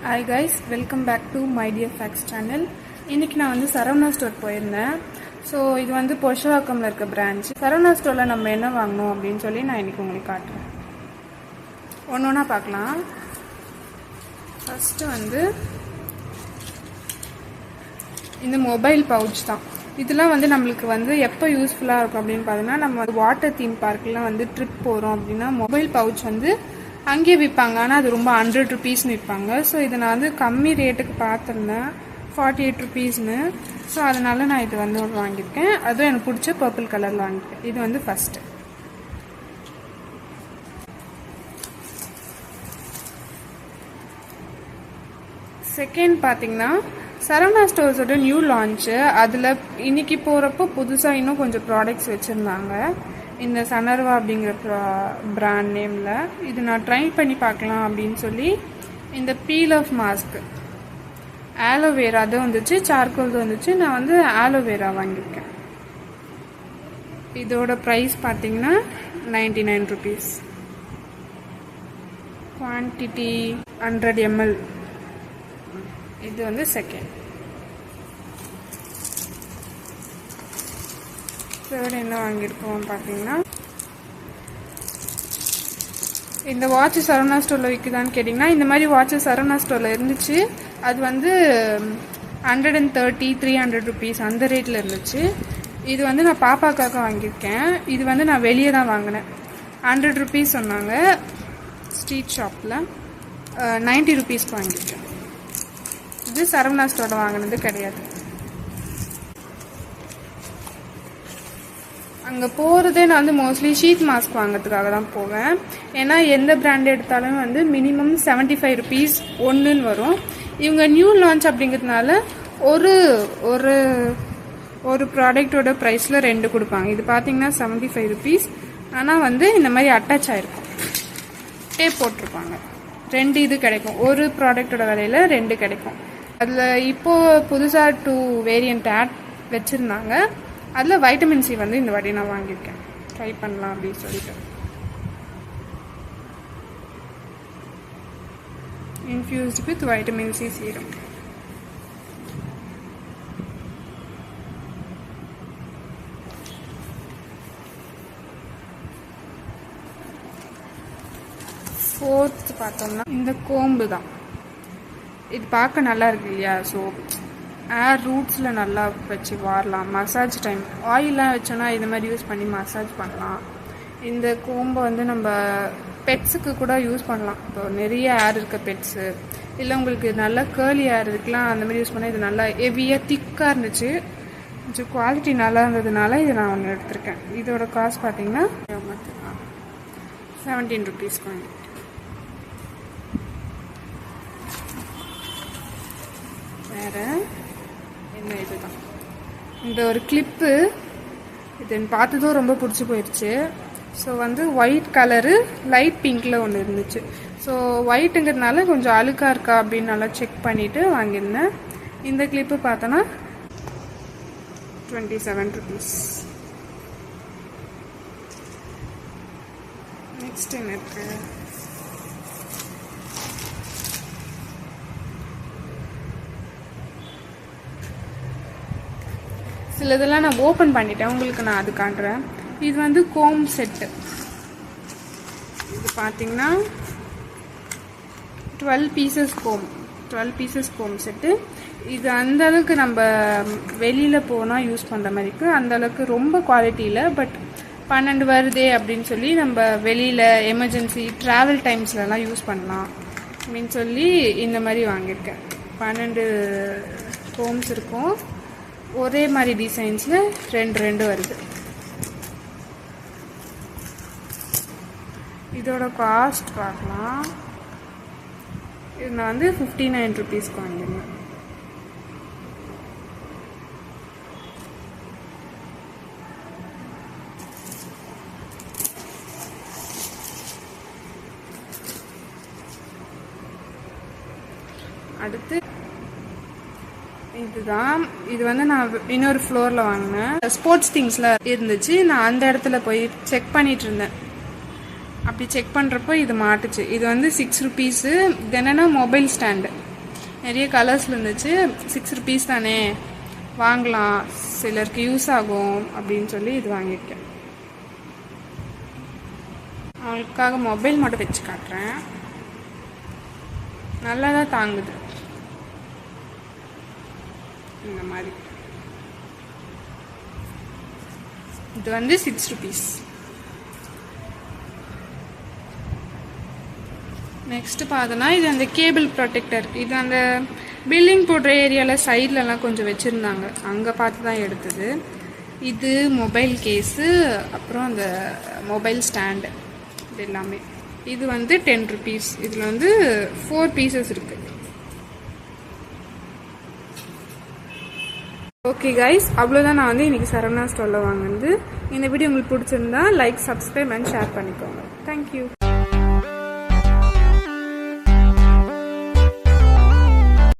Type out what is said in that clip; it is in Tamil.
Hi guys, welcome back to my dear facts channel. இன்னைக்கு நான் வந்து சரவணா ஸ்டோர் போயிருந்தேன். ஸோ இது வந்து பொஷவாக்கம்ல இருக்க பிரான்ச். சரவணா ஸ்டோரில் நம்ம என்ன வாங்கணும் அப்படின்னு சொல்லி நான் இன்னைக்கு உங்களுக்கு காட்டுறேன். ஒன்று ஒன்றா பார்க்கலாம். ஃபர்ஸ்ட் வந்து இந்த மொபைல் பவுச் தான். இதெல்லாம் வந்து நம்மளுக்கு வந்து எப்போ யூஸ்ஃபுல்லாக இருக்கும் அப்படின்னு பார்த்தீங்கன்னா, நம்ம வாட்டர் தீம் பார்க்கெலாம் வந்து ட்ரிப் போகிறோம் அப்படின்னா மொபைல் பவுச் வந்து அங்கேயே விற்பாங்க. ஆனால் அது ரொம்ப 100 rupeesனு விற்பாங்க. ஸோ இதை நான் வந்து கம்மி ரேட்டுக்கு பார்த்துருந்தேன், 48 rupeesனு. ஸோ அதனால நான் இது வந்து வாங்கியிருக்கேன். அதுவும் எனக்கு பிடிச்ச பர்பிள் கலரில் வாங்கியிருக்கேன். இது வந்து ஃபஸ்ட்டு. செகண்ட் பார்த்தீங்கன்னா, சரவணா ஸ்டோர்ஸோட நியூ லான்ச்சு. அதில் இன்னைக்கு போகிறப்போ புதுசாக இன்னும் கொஞ்சம் ப்ராடக்ட்ஸ் வச்சுருந்தாங்க. இந்த சனர்வா அப்படிங்கிற பிராண்ட் நேமில். இது நான் ட்ரை பண்ணி பார்க்கலாம் அப்படின்னு சொல்லி இந்த பீல் ஆஃப் மாஸ்க் ஆலோவேரா அது வந்துச்சு, சார்கோல் வந்துச்சு. நான் வந்து ஆலோவேரா வாங்கியிருக்கேன். இதோட ப்ரைஸ் பார்த்தீங்கன்னா 99 rupees. Quantity 100 ml. இது வந்து செகண்ட். தேர்ட் என்ன வாங்கியிருக்கோம் பார்த்தீங்கன்னா, இந்த வாட்ச் சரவணா ஸ்டோரில் விற்குதான்னு கேட்டிங்கன்னா, இந்த மாதிரி வாட்ச் சரவணா ஸ்டோரில் இருந்துச்சு. அது வந்து 130, 300 rupees அந்த ரேட்டில் இருந்துச்சு. இது வந்து நான் பாப்பாக்காக வாங்கியிருக்கேன். இது வந்து நான் வெளியே தான் வாங்கினேன். 100 rupees சொன்னாங்க ஸ்ட்ரீட் ஷாப்பில். 90 rupeesக்கு வாங்கியிருக்கேன். இது சரவணா ஸ்டோரில் வாங்கினது கிடையாது. அங்கே போகிறதே நான் வந்து மோஸ்ட்லி ஷீட் மாஸ்க் வாங்கிறதுக்காக தான் போவேன். ஏன்னா எந்த பிராண்ட் எடுத்தாலும் வந்து மினிமம் 75 rupees ஒன்றுன்னு வரும். இவங்க நியூ லான்ச் அப்படிங்கிறதுனால ஒரு ஒரு ஒரு ப்ராடக்டோட ப்ரைஸில் 2 கொடுப்பாங்க. இது பார்த்தீங்கன்னா 75 rupees. ஆனால் வந்து இந்த மாதிரி அட்டாச் ஆகிருக்கும், டேப் போட்டிருப்பாங்க. 2 இது கிடைக்கும். ஒரு ப்ராடக்டோட விலையில் 2 கிடைக்கும். அதில் இப்போது புதுசாக 2 வேரியண்ட் ஆட் வச்சுருந்தாங்க. அதில் வைட்டமின் சி வந்து இந்த வாட்டி நான் வாங்கியிருக்கேன். ட்ரை பண்ணலாம் அப்படின்னு சொல்லிட்டு. Infused with vitamin C serum. Fourth பார்த்தோம்னா இந்த கோம்பு தான். இது பார்க்க நல்லா இருக்கு இல்லையா? ஸோ ஏர் ரூட்ஸில் நல்லா வச்சு வாரலாம். மசாஜ் டைம் ஆயிலெலாம் வச்சோன்னா இது மாதிரி யூஸ் பண்ணி மசாஜ் பண்ணலாம். இந்த கோம்பை வந்து நம்ம பெட்ஸுக்கு கூட யூஸ் பண்ணலாம். இப்போ நிறைய ஏர் இருக்க பெட்ஸு, இல்லை உங்களுக்கு நல்லா கேர்லி ஏர் இருக்குலாம், அந்த மாதிரி யூஸ் பண்ணால் இது நல்லா ஹெவியாக திக்காக இருந்துச்சு. கொஞ்சம் குவாலிட்டி நல்லா இருந்ததுனால இதை நான் ஒன்று எடுத்திருக்கேன். இதோட காஸ்ட் பார்த்தீங்கன்னா 17 rupees வாங்கி. வேறு என்ன, இதுதான் இந்த ஒரு கிளிப்பு. இது பார்த்ததும் ரொம்ப பிடிச்சி போயிடுச்சு. ஸோ வந்து ஒயிட் கலரு லைட் பிங்க்கில் ஒன்று இருந்துச்சு. ஸோ ஒயிட்டுங்கிறதுனால கொஞ்சம் அழுக்காக இருக்கா அப்படின்னு நல்லா செக் பண்ணிவிட்டு வாங்கியிருந்தேன். இந்த கிளிப்பு பார்த்தோன்னா 27 rupees. நெக்ஸ்ட் என்ன இருக்கு? சில இதெல்லாம் நான் ஓப்பன் பண்ணிட்டேன், உங்களுக்கு நான் அது காட்டுறேன். இது வந்து கோம் செட்டு. இது பார்த்தீங்கன்னா 12 pieces கோம் செட்டு. இது அந்த அளவுக்கு நம்ம வெளியில் போனால் யூஸ் பண்ணுற மாதிரி இருக்குது. அந்த அளவுக்கு ரொம்ப குவாலிட்டி இல்லை. பட் 12 வருதே அப்படின்னு சொல்லி நம்ம வெளியில் எமர்ஜென்சி ட்ராவல் டைம்ஸ்லலாம் யூஸ் பண்ணலாம் அப்படின்னு சொல்லி இந்த மாதிரி வாங்கியிருக்கேன். 12 கோம்ஸ் இருக்கும். ஒரே மாதிரி டிசைன்ஸில் 2 வருது. இதோட காஸ்ட் பார்க்கலாம். இது நான் வந்து 59 rupeesக்கு வாங்கியிருந்தேன். அடுத்து இதுதான். இது வந்து நான் இன்னொரு ஃப்ளோரில் வாங்கினேன். ஸ்போர்ட்ஸ் திங்ஸில் இருந்துச்சு. நான் அந்த இடத்துல போய் செக் பண்ணிட்டு இருந்தேன். அப்படி செக் பண்ணுறப்போ இது மாட்டுச்சு. இது வந்து 6 rupees. இது என்னென்னா மொபைல் ஸ்டாண்டு. நிறைய கலர்ஸில் இருந்துச்சு. 6 rupees தானே வாங்கலாம், சிலருக்கு யூஸ் ஆகும் அப்படின்னு சொல்லி இது வாங்கியிருக்கேன். அவங்களுக்காக மொபைல் மட்டும் வச்சு காட்டுறேன். நல்லா தான் தாங்குது. இந்த மாதிரி இது வந்து 6 rupees. நெக்ஸ்ட் பார்த்தோன்னா இது அந்த கேபிள் ப்ரொடெக்டர். இது அந்த பில்டிங் போடுற ஏரியாவில் சைட்லலாம் கொஞ்சம் வச்சுருந்தாங்க, அங்கே பார்த்து தான் எடுத்தது. இது மொபைல் கேஸு, அப்புறம் அந்த மொபைல் ஸ்டாண்டு, இது எல்லாமே. இது வந்து 10 rupees. இதில் வந்து 4 pieces இருக்குது. ஓகே கைஸ், அவ்வளோதான் நான் வந்து இன்றைக்கி சரவணா ஸ்டோரில் வாங்கினது. இந்த வீடியோ உங்களுக்கு பிடிச்சிருந்தா லைக், சப்ஸ்கிரைப் அண்ட் ஷேர் பண்ணிக்கோங்க. தேங்க்யூ.